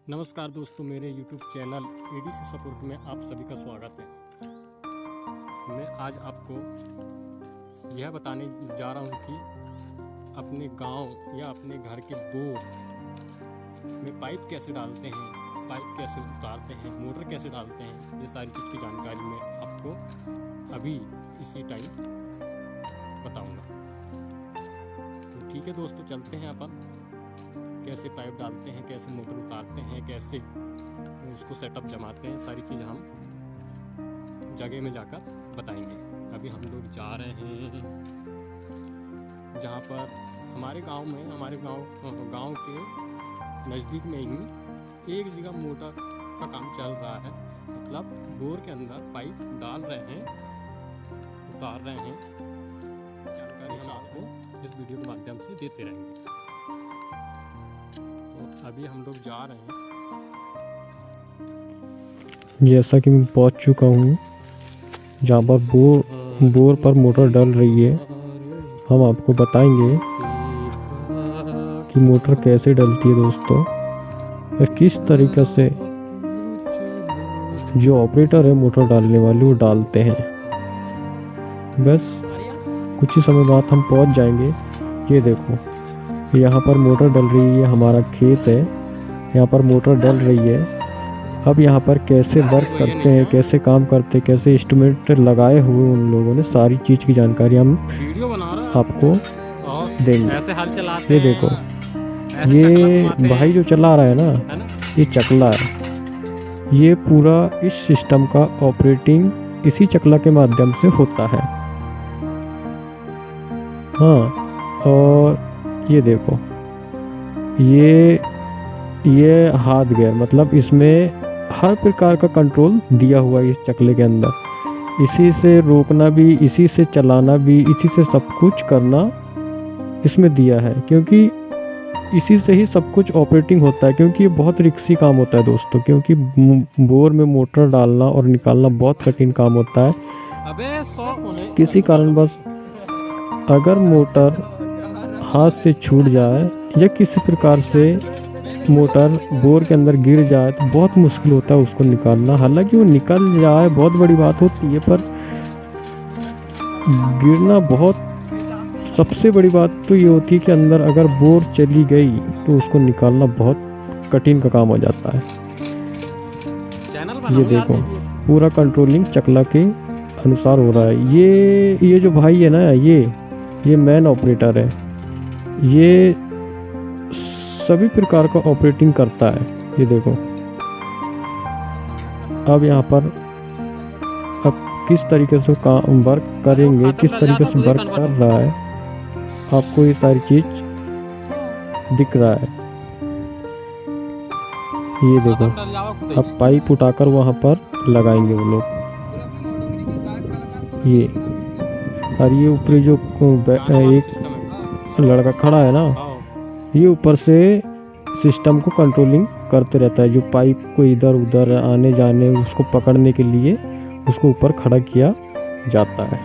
नमस्कार दोस्तों, मेरे YouTube चैनल एडीसी सपोर्ट में आप सभी का स्वागत है। मैं आज आपको यह बताने जा रहा हूँ कि अपने गांव या अपने घर के बोर में पाइप कैसे डालते हैं, पाइप कैसे उतारते हैं, मोटर कैसे डालते हैं, ये सारी चीज़ की जानकारी मैं आपको अभी इसी टाइम बताऊँगा। तो ठीक है दोस्तों, चलते हैं अपन कैसे पाइप डालते हैं, कैसे मोटर उतारते हैं, कैसे उसको सेटअप जमाते हैं, सारी चीज़ हम जगह में जाकर बताएंगे। अभी हम लोग जा रहे हैं जहाँ पर हमारे गांव के नज़दीक में ही एक जगह मोटर का काम चल रहा है। मतलब बोर के अंदर पाइप डाल रहे हैं, उतार रहे हैं। जानकारी हम आपको इस वीडियो के माध्यम से देते रहेंगे। अभी हम लोग जा रहे हैं। जैसा कि मैं पहुंच चुका हूं जहाँ पर बोर पर मोटर डल रही है। हम आपको बताएंगे कि मोटर कैसे डलती है दोस्तों, और किस तरीके से जो ऑपरेटर है मोटर डालने वाले वो डालते हैं। बस कुछ ही समय बाद हम पहुंच जाएंगे। ये देखो, यहाँ पर मोटर डल रही है, हमारा खेत है, यहाँ पर मोटर डल रही है। अब यहाँ पर कैसे वर्क करते हैं, कैसे काम करते हैं, कैसे इंस्ट्रूमेंट लगाए हुए उन लोगों ने, सारी चीज़ की जानकारी हम आपको देंगे। ये देखो, ये भाई जो चला रहा है ना, ये चकला है। ये पूरा इस सिस्टम का ऑपरेटिंग इसी चकला के माध्यम से होता है। हाँ, और ये देखो, ये हाथ गियर, मतलब इसमें हर प्रकार का कंट्रोल दिया हुआ है इस चकले के अंदर। इसी से रोकना भी, इसी से चलाना भी, इसी से सब कुछ करना इसमें दिया है, क्योंकि इसी से ही सब कुछ ऑपरेटिंग होता है। क्योंकि ये बहुत रिस्की काम होता है दोस्तों, क्योंकि बोर में मोटर डालना और निकालना बहुत कठिन काम होता है। किसी कारणवश अगर मोटर हाथ से छूट जाए या किसी प्रकार से मोटर बोर के अंदर गिर जाए तो बहुत मुश्किल होता है उसको निकालना। हालांकि वो निकल जाए बहुत बड़ी बात होती है, पर गिरना बहुत सबसे बड़ी बात तो ये होती है कि अंदर अगर बोर चली गई तो उसको निकालना बहुत कठिन का काम हो जाता है। ये देखो, पूरा कंट्रोलिंग चकला के अनुसार हो रहा है। ये जो भाई है ना, ये मैन ऑपरेटर है। ये सभी प्रकार का ऑपरेटिंग करता है। ये देखो, अब यहाँ पर अब किस तरीके से काम वर्क करेंगे, किस तरीके से वर्क कर रहा है, आपको ये सारी चीज दिख रहा है। ये देखो, अब पाइप उठाकर वहाँ पर लगाएंगे वो लोग। ये और ये ऊपर जो एक लड़का खड़ा है ना, ये ऊपर से सिस्टम को कंट्रोलिंग करते रहता है। जो पाइप को इधर उधर आने जाने उसको पकड़ने के लिए उसको ऊपर खड़ा किया जाता है।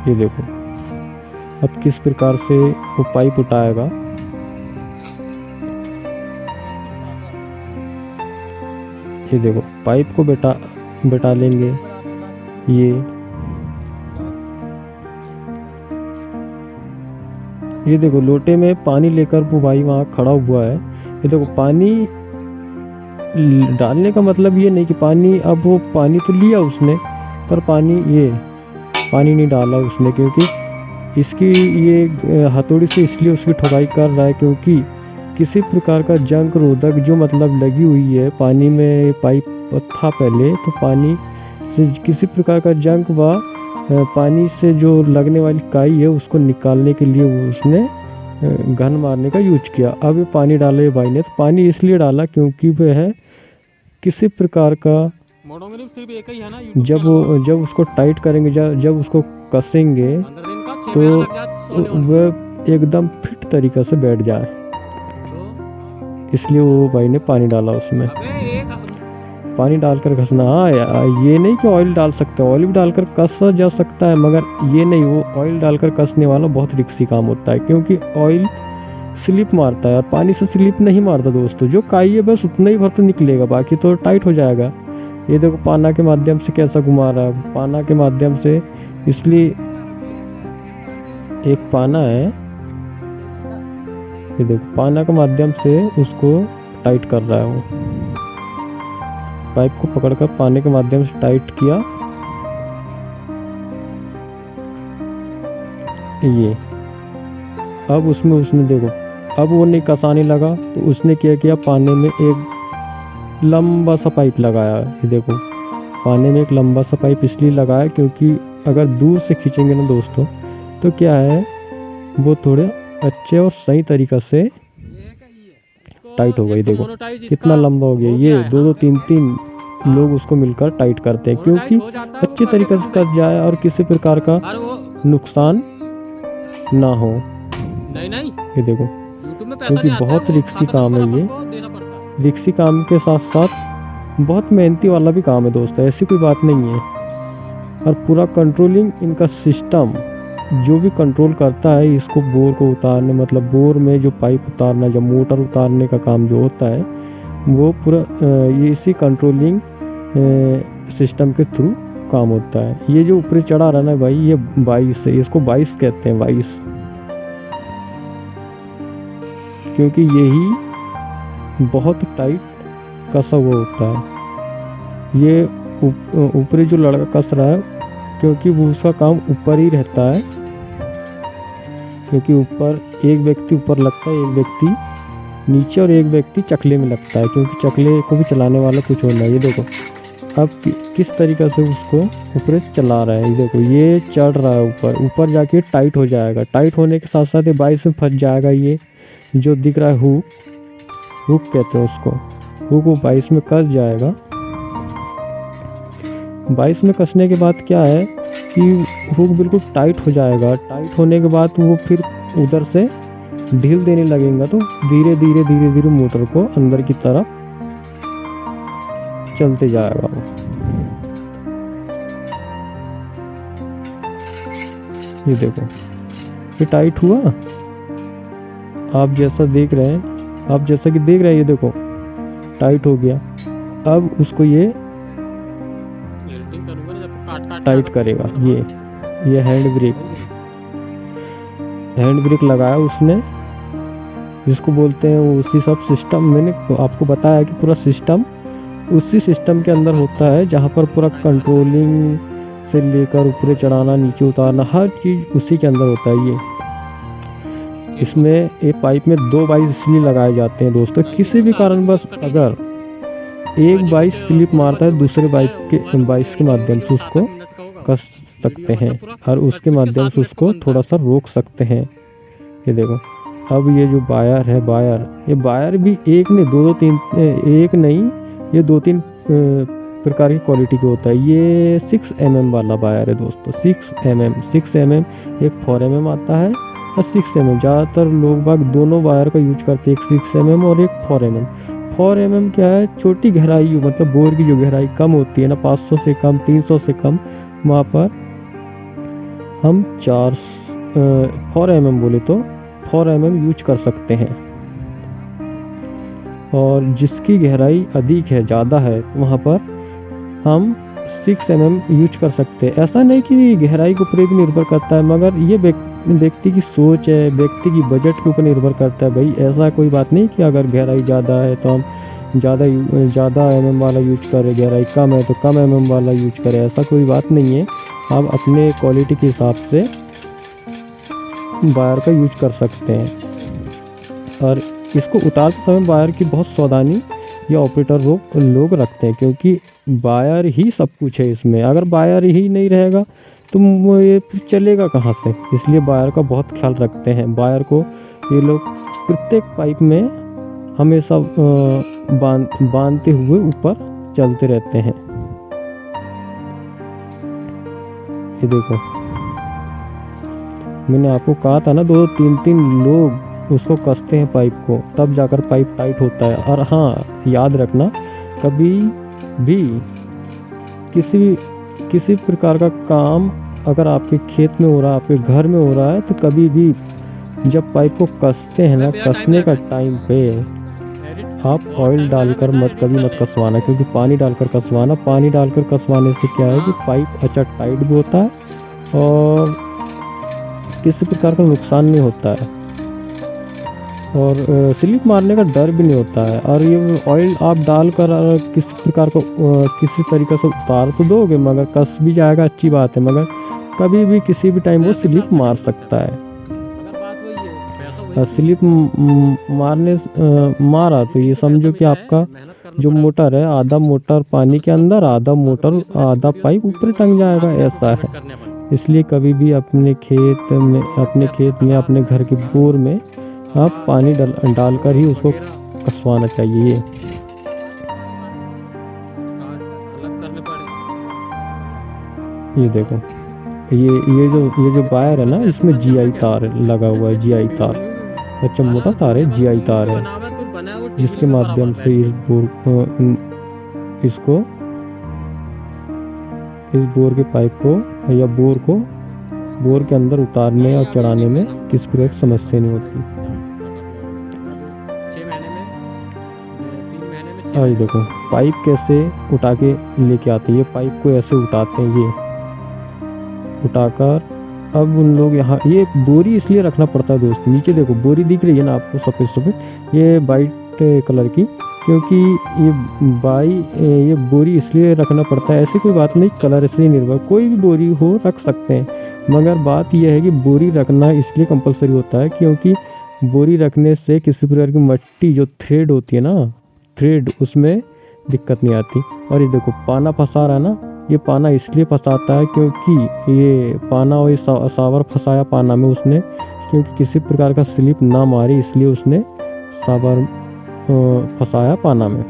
ये देखो, अब किस प्रकार से वो पाइप उठाएगा। ये देखो, पाइप को बैठा लेंगे। ये देखो, लोटे में पानी लेकर वो भाई वहाँ खड़ा हुआ है। ये देखो, पानी डालने का मतलब ये नहीं कि पानी, अब वो पानी तो लिया उसने, पर पानी नहीं डाला उसने, क्योंकि इसकी ये हथौड़ी से इसलिए उसकी ठुकाई कर रहा है, क्योंकि किसी प्रकार का जंग रोधक जो मतलब लगी हुई है पानी में, पाइप था पहले, तो पानी से किसी प्रकार का जंग व पानी से जो लगने वाली काई है उसको निकालने के लिए वो उसने घन मारने का यूज किया। अब ये पानी डाला है भाई ने, तो पानी इसलिए डाला क्योंकि वह है किसी प्रकार का, जब उसको टाइट करेंगे, जब उसको कसेंगे तो वह एकदम फिट तरीके से बैठ जाए, इसलिए वो भाई ने पानी डाला उसमें। पानी डालकर घसना। हाँ, ये नहीं कि ऑयल डाल सकते, ऑयल भी डालकर कसा जा सकता है, मगर ये नहीं, वो ऑयल डालकर कसने वाला बहुत रिस्की काम होता है, क्योंकि ऑयल स्लिप मारता है, और पानी से स्लिप नहीं मारता दोस्तों। जो काई है बस उतना ही भर तो निकलेगा, बाकी तो टाइट हो जाएगा। ये देखो पाना के माध्यम से कैसा घुमा रहा है, पाना के माध्यम से। इसलिए एक पाना है, ये देखो पाना के माध्यम से उसको टाइट कर रहा है वो। पाइप को पकड़कर पानी के माध्यम से टाइट किया। ये अब उसमें उसने देखो, अब वो नहीं कसाने लगा तो उसने क्या किया, पानी में एक लंबा सा पाइप लगाया है। ये देखो पानी में एक लंबा सा पाइप इसलिए लगाया क्योंकि अगर दूर से खींचेंगे ना दोस्तों तो क्या है, वो थोड़े अच्छे और सही तरीक़ा से टाइट हो गई। देखो कितना लंबा हो गया। ये 2-2, 3-3 लोग उसको मिलकर टाइट करते हैं क्योंकि अच्छे तरीके से कस जाए और किसी प्रकार का नुकसान ना हो। नहीं ये देखो क्योंकि बहुत रिक्सी काम है, ये रिक्सी काम के साथ साथ बहुत मेहनती वाला भी काम है दोस्तों, ऐसी कोई बात नहीं है। और पूरा कंट्रोलिंग इनका सिस्टम जो भी कंट्रोल करता है इसको बोर को उतारने, मतलब बोर में जो पाइप उतारना, जो मोटर उतारने का काम जो होता है वो पूरा ये इसी कंट्रोलिंग सिस्टम के थ्रू काम होता है। ये जो ऊपर चढ़ा रहा ना भाई, ये 22 है, इसको 22 कहते हैं, 22, क्योंकि यही बहुत टाइट कसा हुआ होता है। ये ऊपरी जो लड़का कस रहा है क्योंकि वो उसका काम ऊपर ही रहता है, क्योंकि ऊपर एक व्यक्ति ऊपर लगता है, एक व्यक्ति नीचे और एक व्यक्ति चकले में लगता है, क्योंकि चकले को भी चलाने वाला कुछ होना है। ये देखो अब किस तरीक़े से उसको ऊपर चला रहा है। ये देखो ये चढ़ रहा है ऊपर, ऊपर जाके टाइट हो जाएगा। टाइट होने के साथ साथ ये 22 में फंस जाएगा। ये जो दिख रहा है हुक कहते हैं उसको, हुक वो 22 में कस जाएगा। 22 में कसने के बाद क्या है कि हुक बिल्कुल टाइट हो जाएगा। टाइट होने के बाद वो फिर उधर से ढील देने लगेगा, तो धीरे धीरे मोटर को अंदर की तरफ चलते जाएगा वो। ये देखो ये टाइट हुआ, आप जैसा देख रहे हैं, आप जैसा कि देख रहे हैं, ये देखो टाइट हो गया। अब उसको ये टाइट करेगा। ये हैंड ब्रेक लगाया उसने, जिसको बोलते हैं वो उसी सब सिस्टम, मैंने आपको बताया कि पूरा सिस्टम उसी सिस्टम के अंदर होता है, जहाँ पर पूरा कंट्रोलिंग से लेकर ऊपर चढ़ाना, नीचे उतारना, हर चीज़ उसी के अंदर होता है। ये इसमें एक पाइप में 2 22 इसलिए लगाए जाते हैं दोस्तों, किसी भी कारणवश अगर एक 22 स्लिप मारता है दूसरे बाइक के 22 के माध्यम से उसको कस सकते हैं और उसके माध्यम से उसको थोड़ा सा रोक सकते हैं। ये देखो अब ये जो वायर है, ये वायर भी एक नहीं 2-3, एक नहीं ये 2-3 प्रकार की क्वालिटी के होता है। ये 6 mm वाला वायर है दोस्तों, 6 mm, एक 4 mm आता है और 6 mm। ज़्यादातर लोग बाग दोनों वायर का यूज करते हैं, एक 6 mm और एक 4 mm। 4 mm क्या है, छोटी गहराई, मतलब बोर की जो गहराई कम होती है ना, 500 से कम, 300 से कम, वहाँ पर हम 4 mm बोले तो 4 mm यूज कर सकते हैं। और जिसकी गहराई अधिक है, ज़्यादा है, वहाँ पर हम 6 mm यूज कर सकते हैं। ऐसा नहीं कि गहराई के ऊपर भी निर्भर करता है, मगर ये व्यक्ति की सोच है, व्यक्ति की बजट के ऊपर निर्भर करता है भाई। ऐसा कोई बात नहीं कि अगर गहराई ज़्यादा है तो हम ज़्यादा mm वाला यूज करें, गहराई कम है तो कम mm वाला यूज करें, ऐसा कोई बात नहीं है। आप अपने क्वालिटी के हिसाब से वायर का यूज कर सकते हैं। और इसको उतारते समय वायर की बहुत सावधानी या ऑपरेटर लोग रखते हैं, क्योंकि वायर ही सब कुछ है इसमें। अगर वायर ही नहीं रहेगा तो ये चलेगा कहाँ से, इसलिए वायर का बहुत ख्याल रखते हैं। वायर को ये लोग प्रत्येक पाइप में हमेशा बांधते हुए ऊपर चलते रहते हैं। ये देखो मैंने आपको कहा था ना, 2-3 लोग उसको कसते हैं पाइप को, तब जाकर पाइप टाइट होता है। और हाँ याद रखना, कभी भी किसी प्रकार का काम अगर आपके खेत में हो रहा है, आपके घर में हो रहा है, तो कभी भी जब पाइप को कसते हैं ना, कसने का टाइम पे आप ऑयल डालकर कभी मत कसवाना, क्योंकि पानी डालकर कसवाने से क्या है कि पाइप अच्छा टाइट भी होता है और किसी प्रकार का नुकसान नहीं होता है और स्लिप मारने का डर भी नहीं होता है। और ये ऑयल आप डालकर किसी प्रकार को किसी तरीके से उतार तो दोगे, मगर कस भी जाएगा, अच्छी बात है, मगर कभी भी किसी भी टाइम वो स्लिप मार सकता है। स्लिप मारा तो ये समझो कि आपका जो मोटर है, आधा मोटर पानी के अंदर, आधा पाइप ऊपर टंग जाएगा, ऐसा है। इसलिए कभी भी अपने खेत में अपने घर के बोर में आप पानी डालकर ही उसको कसवाना चाहिए। ये देखो, ये जो वायर है ना, इसमें जीआई तार लगा हुआ है, जीआई तार, अच्छा मोटा तार है, जीआई तार है, जिसके माध्यम से इस बोर के पाइप को या बोर के अंदर उतारने और चढ़ाने में किसी प्रकार की समस्या नहीं होती। ये देखो पाइप कैसे उठा के लेके आते हैं, ये पाइप को ऐसे उठाते हैं, ये उठाकर अब उन लोग यहाँ, ये बोरी इसलिए रखना पड़ता है दोस्त, नीचे देखो बोरी दिख रही है ना आपको सफ़ेद सफ़ेद, ये वाइट कलर की, क्योंकि ये बोरी इसलिए रखना पड़ता है, ऐसी कोई बात नहीं, कलर से ही निर्भर, कोई भी बोरी हो रख सकते हैं, मगर बात यह है कि बोरी रखना इसलिए कंपलसरी होता है क्योंकि बोरी रखने से किसी प्रकार की मट्टी जो थ्रेड होती है ना, थ्रेड, उसमें दिक्कत नहीं आती। और ये देखो पाना फंसा रहा है ना, ये पाना इसलिए फंसाता है क्योंकि ये पाना और सावर फंसाया पाना में उसने, क्योंकि किसी प्रकार का स्लिप ना मारे इसलिए उसने सावर फंसाया पाना में।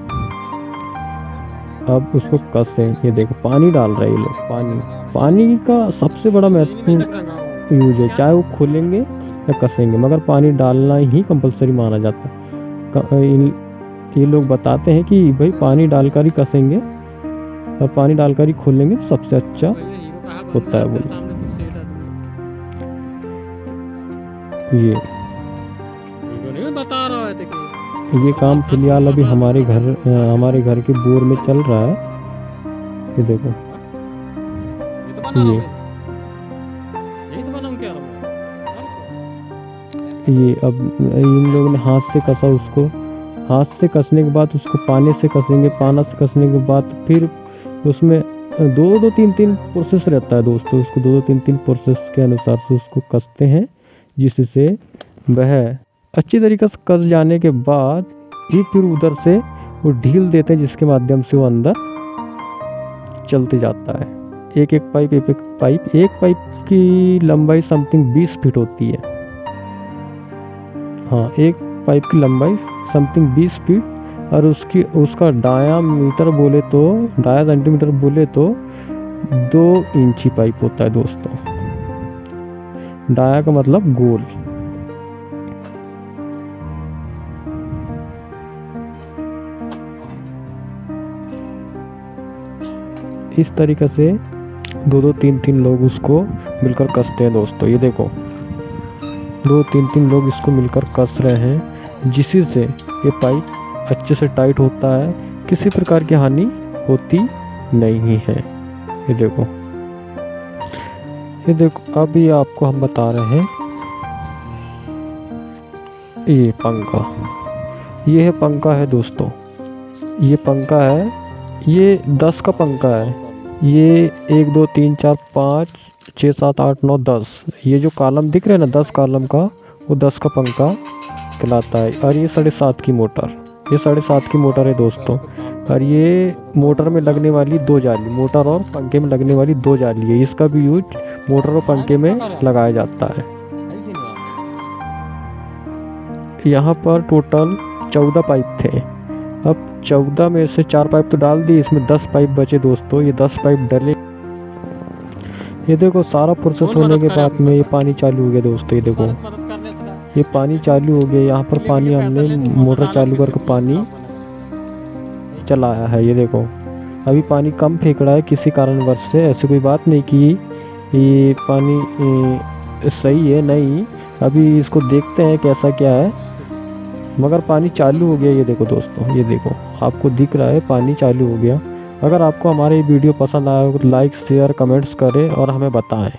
अब उसको कसे, ये देखो पानी डाल रहे हैं ये लोग, पानी का सबसे बड़ा महत्वपूर्ण यूज है, चाहे वो खोलेंगे या कसेंगे, मगर पानी डालना ही कंपलसरी माना जाता है। ये लोग बताते हैं कि भाई पानी डालकर ही कसेंगे और पानी डालकर ही खोलेंगे तो सबसे अच्छा होता है बोले। ये काम फिलहाल अभी हमारे घर के बोर में चल रहा है। ये देखो, ये अब इन लोगों ने हाथ से कसा उसको, हाथ से कसने के बाद उसको पानी से कसेंगे, पाना से कसने के बाद फिर उसमें दो तीन प्रोसेस रहता है दोस्तों, उसको दो तीन प्रोसेस के अनुसार से उसको कसते हैं, जिससे वह अच्छी तरीके से कस जाने के बाद ही फिर उधर से वो ढील देते हैं, जिसके माध्यम से वो अंदर चलते जाता है। एक पाइप की लंबाई समथिंग 20 फीट होती है। हाँ, एक पाइप की लंबाई समथिंग 20 फीट और उसका डायामीटर सेंटीमीटर बोले तो 2 इंची पाइप होता है दोस्तों। डाया का मतलब गोल। इस तरीके से 2-3 लोग उसको मिलकर कसते हैं दोस्तों। ये देखो 2-3 लोग इसको मिलकर कस रहे हैं, जिससे ये पाइप अच्छे से टाइट होता है, किसी प्रकार की हानि होती नहीं है। ये देखो अभी आपको हम बता रहे हैं, ये पंखा, ये है पंखा है दोस्तों, ये पंखा है, ये 10 का पंखा है। ये 1 2 3 4 5 6 7 8 9 10, ये जो कॉलम दिख रहे हैं ना 10 कॉलम का, वो 10 का पंखा कहलाता है। और ये 7.5 की मोटर, ये 7.5 की मोटर है दोस्तों। और ये मोटर में लगने वाली 2 जाली, मोटर और पंखे में लगने वाली 2 जाली है, इसका भी यूज मोटर और पंखे में लगाया जाता है। यहाँ पर टोटल 14 पाइप थे, अब 14 में से 4 पाइप तो डाल दिए, इसमें 10 पाइप बचे दोस्तों। ये 10 पाइप डले। ये देखो सारा प्रोसेस होने के बाद में ये पानी चालू हो गया दोस्तों। ये देखो ये पानी चालू हो गया, यहाँ पर पानी हमने मोटर चालू करके पानी चलाया है। ये देखो अभी पानी कम फेंक रहा है किसी कारणवश से, ऐसी कोई बात नहीं कि ये पानी सही है, नहीं, अभी इसको देखते हैं कैसा क्या है। मगर पानी चालू हो गया, ये देखो दोस्तों, ये देखो आपको दिख रहा है पानी चालू हो गया। अगर आपको हमारे वीडियो पसंद आया हो तो लाइक शेयर कमेंट्स करें और हमें बताएं।